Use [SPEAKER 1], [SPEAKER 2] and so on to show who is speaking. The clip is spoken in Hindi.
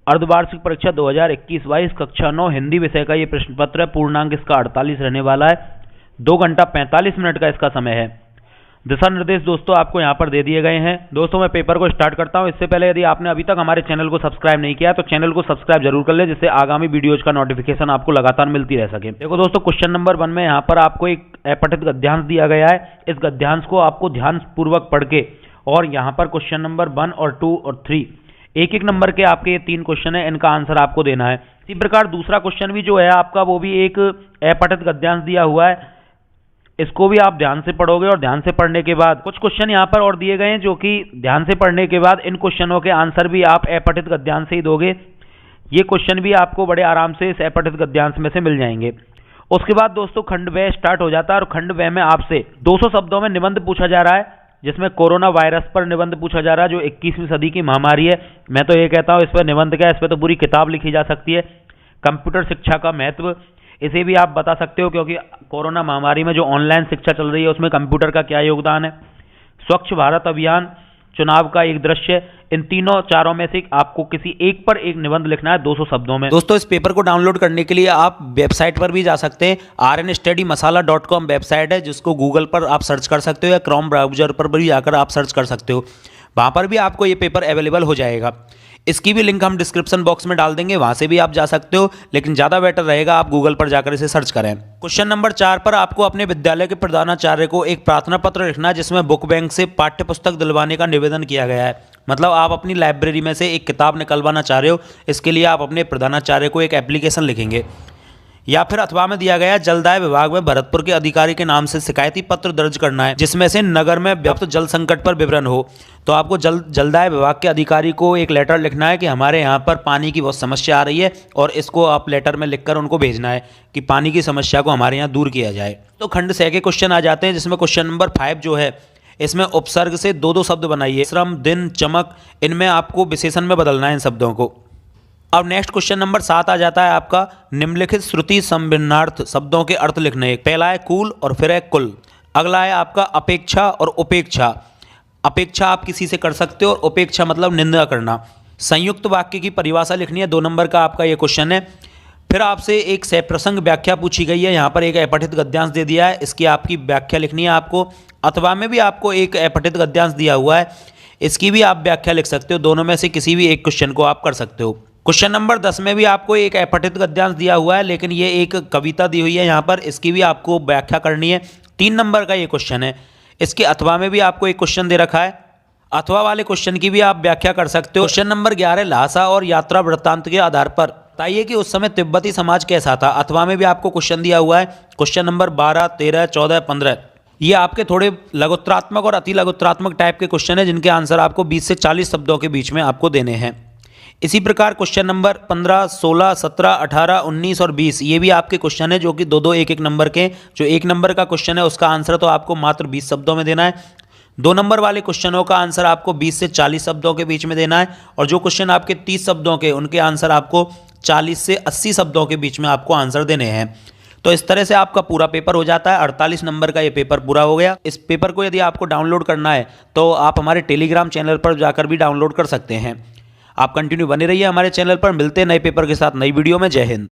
[SPEAKER 1] अर्धवार्षिक परीक्षा 2021-22 कक्षा 9 हिंदी विषय का ये प्रश्न पत्र है। पूर्णांक इसका 48 रहने वाला है। 2 घंटा 45 मिनट का इसका समय है। दिशा निर्देश दोस्तों आपको यहाँ पर दे दिए गए हैं। दोस्तों मैं पेपर को स्टार्ट करता हूँ। इससे पहले यदि आपने अभी तक हमारे चैनल को सब्सक्राइब नहीं किया तो चैनल को सब्सक्राइब जरूर कर ले, जिससे आगामी वीडियोज का नोटिफिकेशन आपको लगातार मिलती रह सके। देखो दोस्तों, क्वेश्चन नंबर 1 में यहाँ पर आपको एक अपठित गद्यांश दिया गया है। इस गद्यांश को आपको ध्यानपूर्वक पढ़ के और यहाँ पर क्वेश्चन नंबर 1 और 2 और 3 एक एक नंबर के आपके ये 3 क्वेश्चन है, इनका आंसर आपको देना है। इसी प्रकार दूसरा क्वेश्चन भी जो है आपका, वो भी एक अपठित गद्यांश दिया हुआ है। इसको भी आप ध्यान से पढ़ोगे और ध्यान से पढ़ने के बाद कुछ क्वेश्चन यहाँ पर और दिए गए हैं जो कि ध्यान से पढ़ने के बाद इन क्वेश्चनों के आंसर भी आप अपठित गद्यांश से ही दोगे। ये क्वेश्चन भी आपको बड़े आराम से इस अपठित गद्यांश में से मिल जाएंगे। उसके बाद दोस्तों खंड व स्टार्ट हो जाता है और खंड व में आपसे 200 शब्दों में निबंध पूछा जा रहा है, जिसमें कोरोना वायरस पर निबंध पूछा जा रहा है जो 21वीं सदी की महामारी है। मैं तो ये कहता हूँ इस पर निबंध क्या है, इस पर तो पूरी किताब लिखी जा सकती है। कंप्यूटर शिक्षा का महत्व, इसे भी आप बता सकते हो, क्योंकि कोरोना महामारी में जो ऑनलाइन शिक्षा चल रही है उसमें कंप्यूटर का क्या योगदान है। स्वच्छ भारत अभियान, चुनाव का एक दृश्य, इन तीनों चारों में से आपको किसी एक पर एक निबंध लिखना है 200 शब्दों में।
[SPEAKER 2] दोस्तों इस पेपर को डाउनलोड करने के लिए आप वेबसाइट पर भी जा सकते हैं। rnstudymasala.com वेबसाइट है, जिसको गूगल पर आप सर्च कर सकते हो या क्रोम ब्राउजर पर भी जाकर आप सर्च कर सकते हो। वहाँ पर भी आपको ये पेपर अवेलेबल हो जाएगा। इसकी भी लिंक हम डिस्क्रिप्शन बॉक्स में डाल देंगे, वहाँ से भी आप जा सकते हो, लेकिन ज़्यादा बेटर रहेगा आप गूगल पर जाकर इसे सर्च करें। क्वेश्चन नंबर 4 पर आपको अपने विद्यालय के प्रधानाचार्य को एक प्रार्थना पत्र लिखना है, जिसमें बुक बैंक से पाठ्य पुस्तक दिलवाने का निवेदन किया गया है। मतलब आप अपनी लाइब्रेरी में से एक किताब निकलवाना चाह रहे हो, इसके लिए आप अपने प्रधानाचार्य को एक एप्लीकेशन लिखेंगे। या फिर अथवा में दिया गया जलदाय विभाग में भरतपुर के अधिकारी के नाम से शिकायती पत्र दर्ज करना है, जिसमें से नगर में व्याप्त जल संकट पर विवरण हो। तो आपको जलदाय विभाग के अधिकारी को एक लेटर लिखना है कि हमारे यहाँ पर पानी की बहुत समस्या आ रही है, और इसको आप लेटर में लिखकर उनको भेजना है कि पानी की समस्या को हमारे यहाँ दूर किया जाए। तो खंड 6 के क्वेश्चन आ जाते हैं, जिसमें क्वेश्चन नंबर 5 जो है, इसमें उपसर्ग से 2-2 शब्द बनाइए। श्रम, दिन, चमक, इनमें आपको विशेषण में बदलना है इन शब्दों को। अब नेक्स्ट क्वेश्चन नंबर 7 आ जाता है आपका, निम्नलिखित श्रुति संभिन्नार्थ शब्दों के अर्थ लिखने हैं। पहला है कूल और फिर है कुल। अगला है आपका अपेक्षा और उपेक्षा। अपेक्षा आप किसी से कर सकते हो और उपेक्षा मतलब निंदा करना। संयुक्त वाक्य की परिभाषा लिखनी है, 2 नंबर का आपका ये क्वेश्चन है। फिर आपसे एक सप्रसंग व्याख्या पूछी गई है। यहाँ पर एक अपठित गद्यांश दे दिया है, इसकी आपकी व्याख्या लिखनी है आपको। अथवा में भी आपको एक अपठित गद्यांश दिया हुआ है, इसकी भी आप व्याख्या लिख सकते हो। दोनों में से किसी भी एक क्वेश्चन को आप कर सकते हो। क्वेश्चन नंबर 10 में भी आपको एक अपठित गद्यांश दिया हुआ है, लेकिन ये एक कविता दी हुई है यहाँ पर, इसकी भी आपको व्याख्या करनी है। 3 नंबर का ये क्वेश्चन है। इसके अथवा में भी आपको एक क्वेश्चन दे रखा है, अथवा वाले क्वेश्चन की भी आप व्याख्या कर सकते हो। क्वेश्चन नंबर 11, लहासा और यात्रा वृत्तांत के आधार पर बताइए कि उस समय तिब्बती समाज कैसा था। अथवा में भी आपको क्वेश्चन दिया हुआ है। क्वेश्चन नंबर 12, 13, 14, 15 ये आपके थोड़े लघुत्तरात्मक और अति लघुत्तरात्मक टाइप के क्वेश्चन है, जिनके आंसर आपको 20 से 40 शब्दों के बीच में आपको देने हैं। इसी प्रकार क्वेश्चन नंबर 15, 16, 17, 18, 19 और 20 ये भी आपके क्वेश्चन है, जो कि 2-2 1-1 नंबर के। जो 1 नंबर का क्वेश्चन है उसका आंसर तो आपको मात्र 20 शब्दों में देना है। 2 नंबर वाले क्वेश्चनों का आंसर आपको 20 से 40 शब्दों के बीच में देना है, और जो क्वेश्चन आपके 30 शब्दों के, उनके आंसर आपको 40 से 80 शब्दों के बीच में आपको आंसर देने हैं। तो इस तरह से आपका पूरा पेपर हो जाता है। 48 नंबर का ये पेपर पूरा हो गया। इस पेपर को यदि आपको डाउनलोड करना है तो आप हमारे टेलीग्राम चैनल पर जाकर भी डाउनलोड कर सकते हैं। आप कंटिन्यू बने रहिए हमारे चैनल पर। मिलते हैं नए पेपर के साथ नई वीडियो में। जय हिंद।